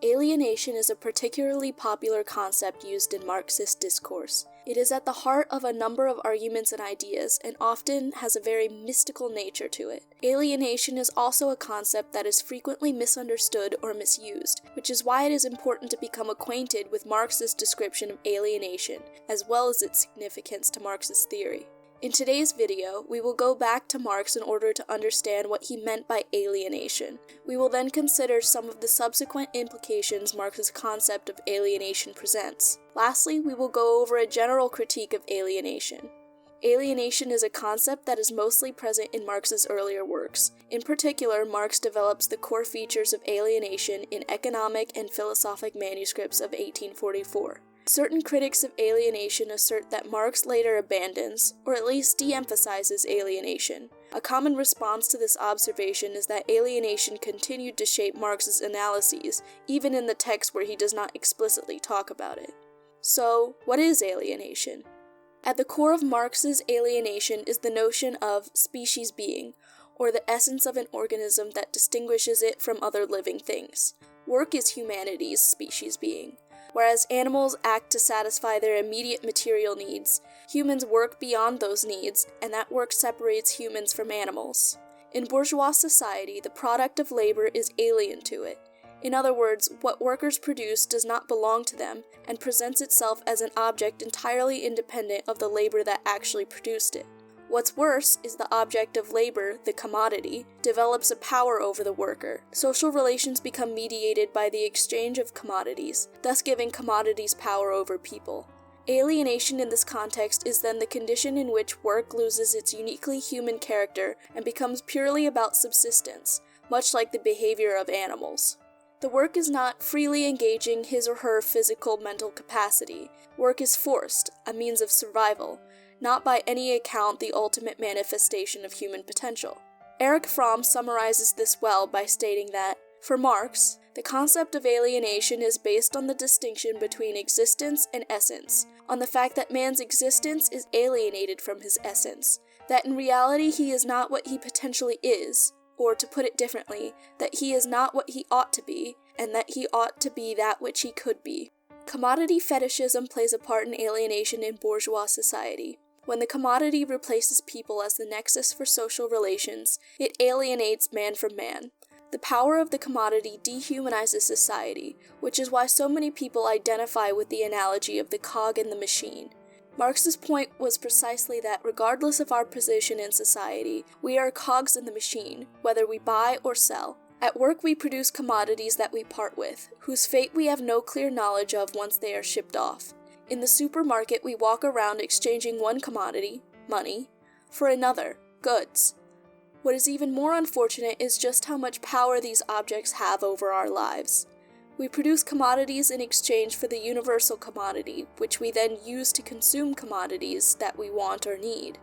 Alienation is a particularly popular concept used in Marxist discourse. It is at the heart of a number of arguments and ideas, and often has a very mystical nature to it. Alienation is also a concept that is frequently misunderstood or misused, which is why it is important to become acquainted with Marx's description of alienation, as well as its significance to Marxist theory. In today's video, we will go back to Marx in order to understand what he meant by alienation. We will then consider some of the subsequent implications Marx's concept of alienation presents. Lastly, we will go over a general critique of alienation. Alienation is a concept that is mostly present in Marx's earlier works. In particular, Marx develops the core features of alienation in economic and philosophic manuscripts of 1844. Certain critics of alienation assert that Marx later abandons, or at least de-emphasizes alienation. A common response to this observation is that alienation continued to shape Marx's analyses, even in the text where he does not explicitly talk about it. So, what is alienation? At the core of Marx's alienation is the notion of species being, or the essence of an organism that distinguishes it from other living things. Work is humanity's species being. Whereas animals act to satisfy their immediate material needs, humans work beyond those needs, and that work separates humans from animals. In bourgeois society, the product of labor is alien to it. In other words, what workers produce does not belong to them, and presents itself as an object entirely independent of the labor that actually produced it. What's worse is the object of labor, the commodity, develops a power over the worker. Social relations become mediated by the exchange of commodities, thus giving commodities power over people. Alienation in this context is then the condition in which work loses its uniquely human character and becomes purely about subsistence, much like the behavior of animals. The work is not freely engaging his or her physical mental capacity. Work is forced, a means of survival, not by any account the ultimate manifestation of human potential. Erich Fromm summarizes this well by stating that, for Marx, the concept of alienation is based on the distinction between existence and essence, on the fact that man's existence is alienated from his essence, that in reality he is not what he potentially is, or to put it differently, that he is not what he ought to be, and that he ought to be that which he could be. Commodity fetishism plays a part in alienation in bourgeois society. When the commodity replaces people as the nexus for social relations, it alienates man from man. The power of the commodity dehumanizes society, which is why so many people identify with the analogy of the cog in the machine. Marx's point was precisely that regardless of our position in society, we are cogs in the machine, whether we buy or sell. At work we produce commodities that we part with, whose fate we have no clear knowledge of once they are shipped off. In the supermarket, we walk around exchanging one commodity, money, for another, goods. What is even more unfortunate is just how much power these objects have over our lives. We produce commodities in exchange for the universal commodity, which we then use to consume commodities that we want or need.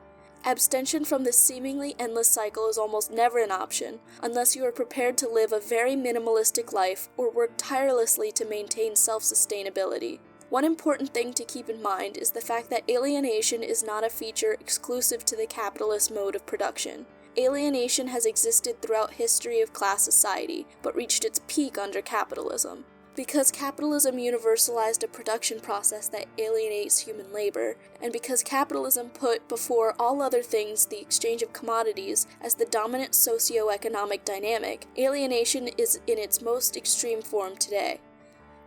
Abstention from this seemingly endless cycle is almost never an option, unless you are prepared to live a very minimalistic life or work tirelessly to maintain self-sustainability. One important thing to keep in mind is the fact that alienation is not a feature exclusive to the capitalist mode of production. Alienation has existed throughout history of class society, but reached its peak under capitalism. Because capitalism universalized a production process that alienates human labor, and because capitalism put before all other things the exchange of commodities as the dominant socio-economic dynamic, alienation is in its most extreme form today.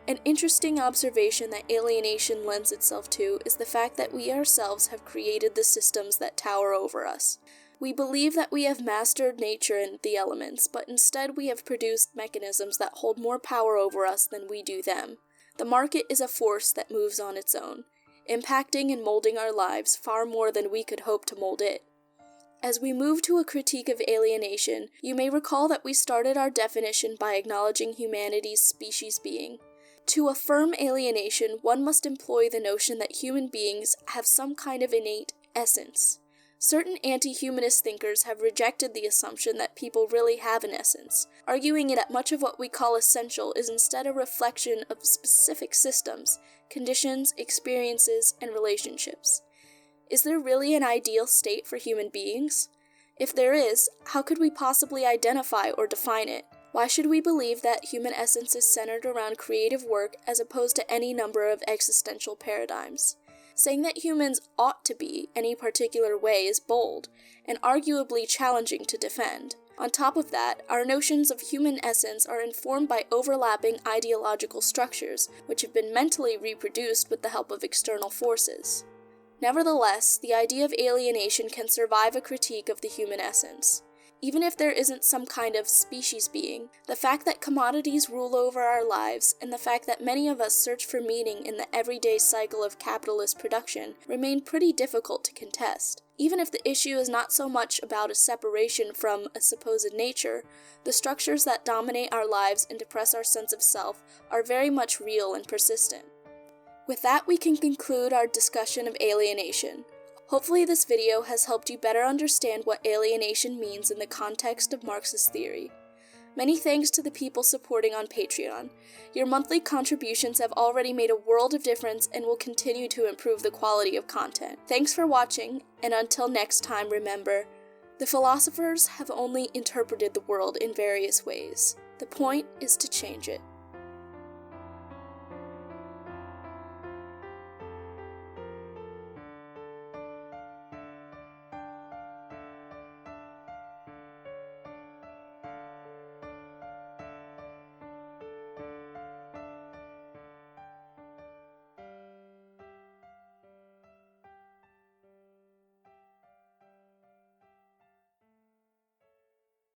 An interesting observation that alienation lends itself to is the fact that we ourselves have created the systems that tower over us. We believe that we have mastered nature and the elements, but instead we have produced mechanisms that hold more power over us than we do them. The market is a force that moves on its own, impacting and molding our lives far more than we could hope to mold it. As we move to a critique of alienation, you may recall that we started our definition by acknowledging humanity's species being. To affirm alienation, one must employ the notion that human beings have some kind of innate essence. Certain anti-humanist thinkers have rejected the assumption that people really have an essence, arguing that much of what we call essential is instead a reflection of specific systems, conditions, experiences, and relationships. Is there really an ideal state for human beings? If there is, how could we possibly identify or define it? Why should we believe that human essence is centered around creative work as opposed to any number of existential paradigms? Saying that humans ought to be any particular way is bold, and arguably challenging to defend. On top of that, our notions of human essence are informed by overlapping ideological structures, which have been mentally reproduced with the help of external forces. Nevertheless, the idea of alienation can survive a critique of the human essence. Even if there isn't some kind of species being, the fact that commodities rule over our lives, and the fact that many of us search for meaning in the everyday cycle of capitalist production remain pretty difficult to contest. Even if the issue is not so much about a separation from a supposed nature, the structures that dominate our lives and depress our sense of self are very much real and persistent. With that, we can conclude our discussion of alienation. Hopefully this video has helped you better understand what alienation means in the context of Marxist theory. Many thanks to the people supporting on Patreon. Your monthly contributions have already made a world of difference and will continue to improve the quality of content. Thanks for watching, and until next time, remember, the philosophers have only interpreted the world in various ways. The point is to change it.